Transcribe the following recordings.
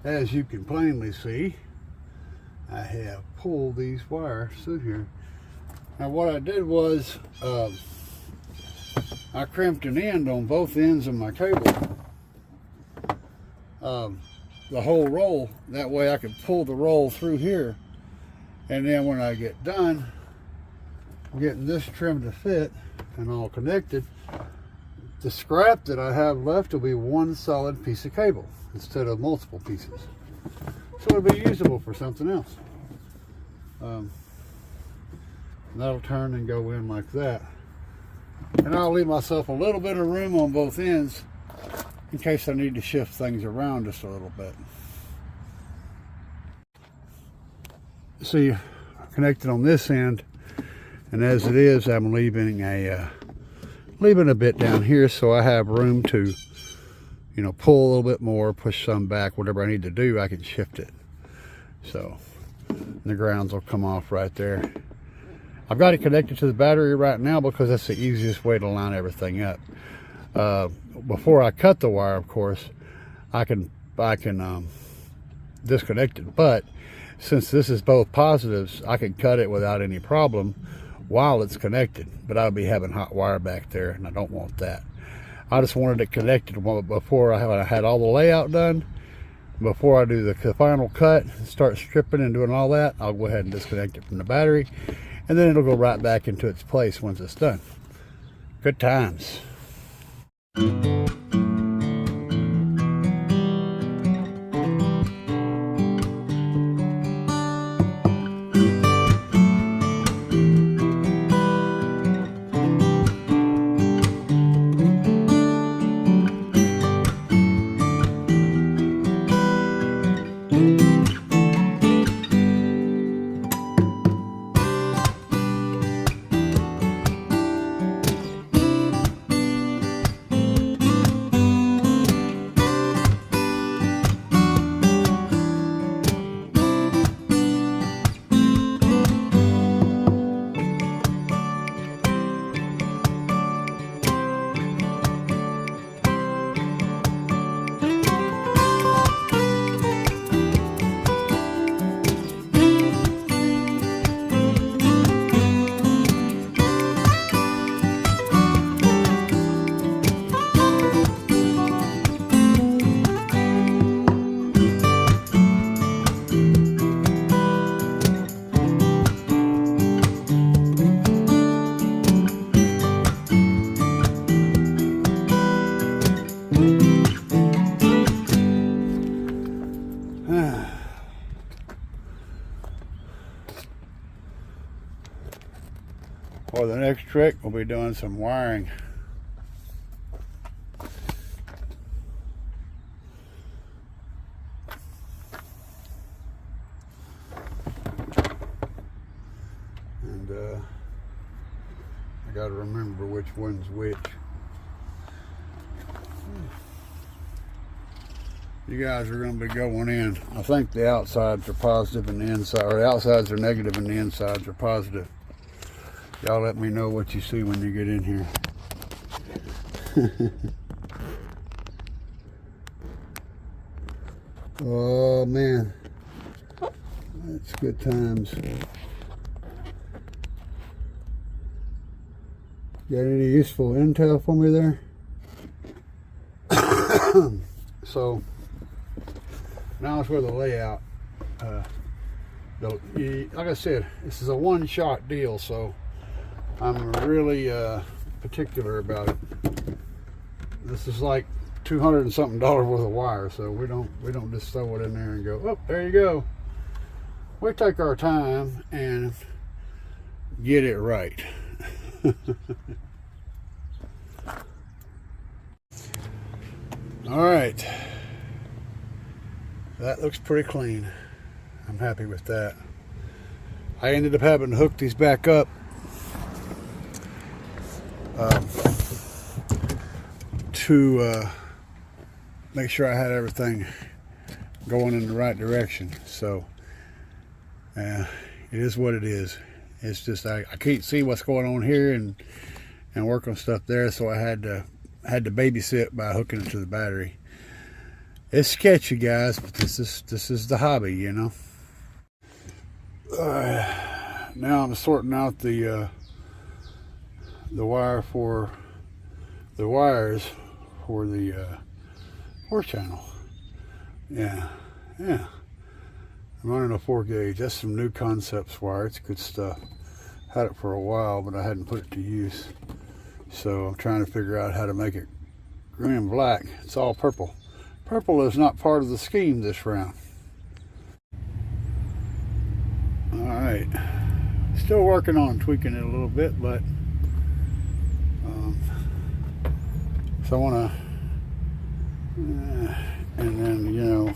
as you can plainly see, I have pulled these wires through here. Now what I did was I crimped an end on both ends of my cable, the whole roll. That way I could pull the roll through here, and then when I get done getting this trimmed to fit and all connected, the scrap that I have left will be one solid piece of cable instead of multiple pieces. So it'll be usable for something else. That'll turn and go in like that. And I'll leave myself a little bit of room on both ends in case I need to shift things around just a little bit. See, connected on this end, and as it is, I'm leaving a bit down here so I have room to, you know, pull a little bit more, push some back, whatever I need to do, I can shift it. So the grounds will come off right there. I've got it connected to the battery right now because that's the easiest way to line everything up. Before I cut the wire, of course, I can disconnect it, but since this is both positives, I can cut it without any problem while it's connected, but I'll be having hot wire back there, and I don't want that. I just wanted it connected before I had all the layout done. Before I do the final cut, start stripping and doing all that, I'll go ahead and disconnect it from the battery, and then it'll go right back into its place once it's done. Good times. For the next trick, we'll be doing some wiring. And I got to remember which one's which. You guys are going to be going in. I think the outsides are positive and the inside, or the outsides are negative and the insides are positive. Y'all let me know what you see when you get in here. Oh man, that's good times. Got any useful intel for me there? So now it's where the layout. Like I said, this is a one-shot deal, so I'm really particular about it. This is like $200 and something worth of wire, so we don't just throw it in there and go, oh, there you go. We take our time and get it right. All right, that looks pretty clean. I'm happy with that. I ended up having to hook these back up to make sure I had everything going in the right direction. So it is what it is. It's just I can't see what's going on here and work on stuff there, so I had to babysit by hooking it to the battery. It's sketchy, guys, but this is the hobby, you know. Now I'm sorting out the wires for the 4-channel. Yeah. I'm running a 4-gauge. That's some new concepts wire. It's good stuff. Had it for a while, but I hadn't put it to use. So I'm trying to figure out how to make it green and black. It's all purple. Purple is not part of the scheme this round. Alright. Still working on tweaking it a little bit, but so I want to and then, you know,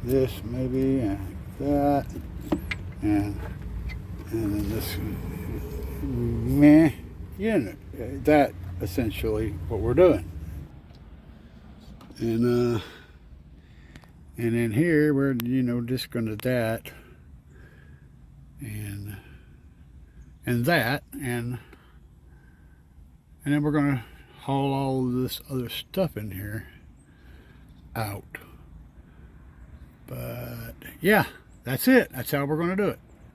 this maybe, and that, and then this, you know, that essentially what we're doing. And in here we're, you know, just gonna that and that, and then we're gonna haul all of this other stuff in here out. But yeah, that's it. That's how we're gonna do it.